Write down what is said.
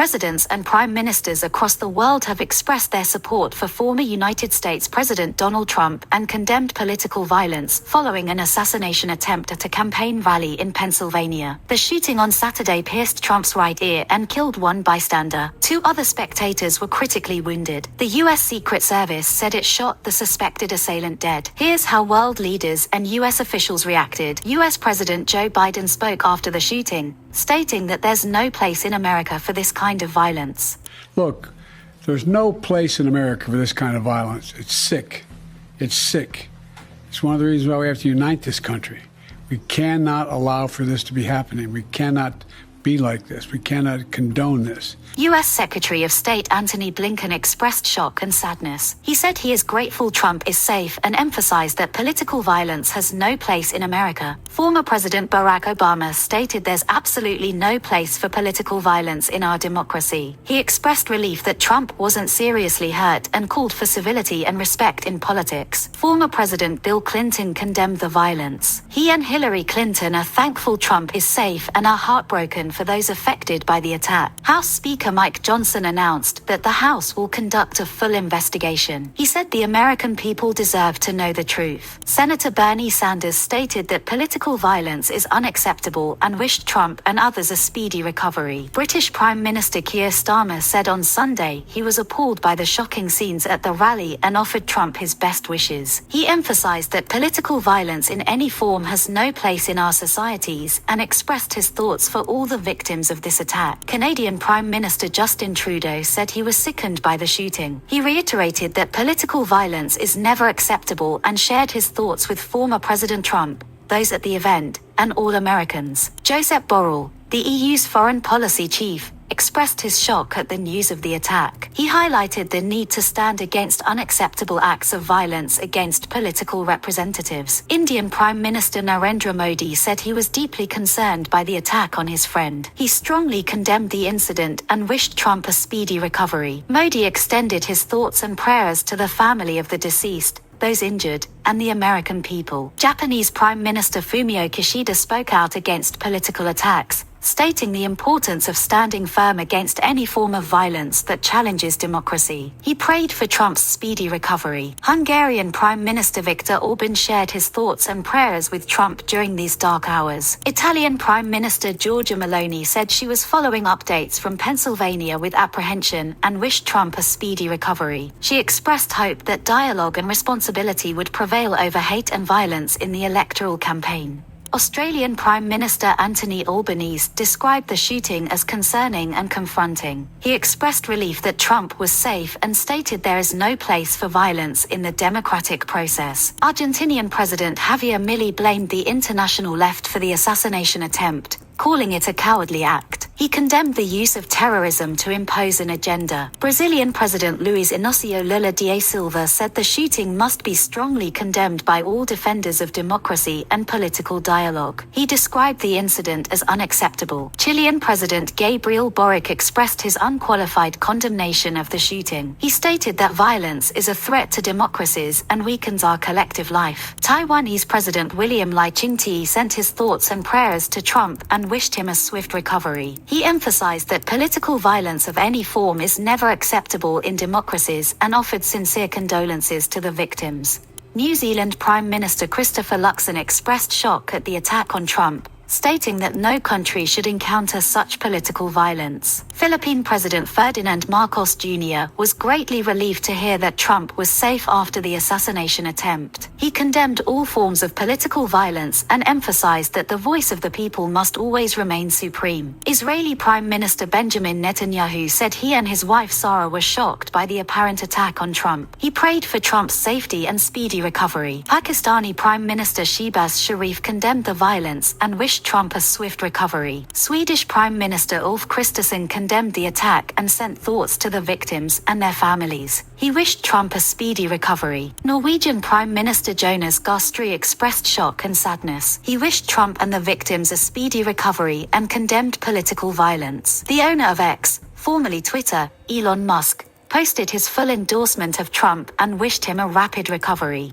presidents and prime ministers across the world have expressed their support for former United States President Donald Trump and condemned political violence following an assassination attempt at a campaign rally in Pennsylvania. The shooting on Saturday pierced Trump's right ear and killed one bystander. 2 other spectators were critically wounded. The U.S. Secret Service said it shot the suspected assailant dead. Here's how world leaders and U.S. officials reacted. U.S. President Joe Biden spoke after the shooting, stating that there's no place in America for this kind of violence. Look, there's no place in America for this kind of violence. It's sick. It's sick. It's one of the reasons why we have to unite this country. We cannot allow for this to be happening. We cannot be like this. We cannot condone this. U.S. Secretary of State Antony Blinken expressed shock and sadness. He said he is grateful Trump is safe and emphasized that political violence has no place in America. Former President Barack Obama stated there's absolutely no place for political violence in our democracy. He expressed relief that Trump wasn't seriously hurt and called for civility and respect in politics. Former President Bill Clinton condemned the violence. He and Hillary Clinton are thankful Trump is safe and are heartbroken for those affected by the attack. House Speaker Mike Johnson announced that the House will conduct a full investigation. He said the American people deserve to know the truth. Senator Bernie Sanders stated that political violence is unacceptable and wished Trump and others a speedy recovery. British Prime Minister Keir Starmer said on Sunday he was appalled by the shocking scenes at the rally and offered Trump his best wishes. He emphasized that political violence in any form has no place in our societies and expressed his thoughts for all the victims of this attack. Canadian Prime Minister Justin Trudeau said he was sickened by the shooting. He reiterated that political violence is never acceptable and shared his thoughts with former President Trump, those at the event, and all Americans. Joseph Borrell, the EU's foreign policy chief, expressed his shock at the news of the attack. He highlighted the need to stand against unacceptable acts of violence against political representatives. Indian Prime Minister Narendra Modi said he was deeply concerned by the attack on his friend. He strongly condemned the incident and wished Trump a speedy recovery. Modi extended his thoughts and prayers to the family of the deceased, those injured, and the American people. Japanese Prime Minister Fumio Kishida spoke out against political attacks, stating the importance of standing firm against any form of violence that challenges democracy. He prayed for Trump's speedy recovery. Hungarian Prime Minister Viktor Orban shared his thoughts and prayers with Trump during these dark hours. Italian Prime Minister Giorgia Meloni said she was following updates from Pennsylvania with apprehension and wished Trump a speedy recovery. She expressed hope that dialogue and responsibility would prevail over hate and violence in the electoral campaign. Australian Prime Minister Anthony Albanese described the shooting as concerning and confronting. He expressed relief that Trump was safe and stated there is no place for violence in the democratic process. Argentinian President Javier Milei blamed the international left for the assassination attempt, calling it a cowardly act. He condemned the use of terrorism to impose an agenda. Brazilian President Luiz Inácio Lula da Silva said the shooting must be strongly condemned by all defenders of democracy and political dialogue. He described the incident as unacceptable. Chilean President Gabriel Boric expressed his unqualified condemnation of the shooting. He stated that violence is a threat to democracies and weakens our collective life. Taiwanese President William Lai Ching-te sent his thoughts and prayers to Trump and wished him a swift recovery. He emphasized that political violence of any form is never acceptable in democracies and offered sincere condolences to the victims. New Zealand Prime Minister Christopher Luxon expressed shock at the attack on Trump, stating that no country should encounter such political violence. Philippine President Ferdinand Marcos Jr. was greatly relieved to hear that Trump was safe after the assassination attempt. He condemned all forms of political violence and emphasized that the voice of the people must always remain supreme. Israeli Prime Minister Benjamin Netanyahu said he and his wife Sarah were shocked by the apparent attack on Trump. He prayed for Trump's safety and speedy recovery. Pakistani Prime Minister Shehbaz Sharif condemned the violence and wished Trump a swift recovery. Swedish Prime Minister Ulf Kristersson condemned the attack and sent thoughts to the victims and their families. He wished Trump a speedy recovery. Norwegian Prime Minister Jonas Gahr Støre expressed shock and sadness. He wished Trump and the victims a speedy recovery and condemned political violence. The owner of X, formerly Twitter, Elon Musk, posted his full endorsement of Trump and wished him a rapid recovery.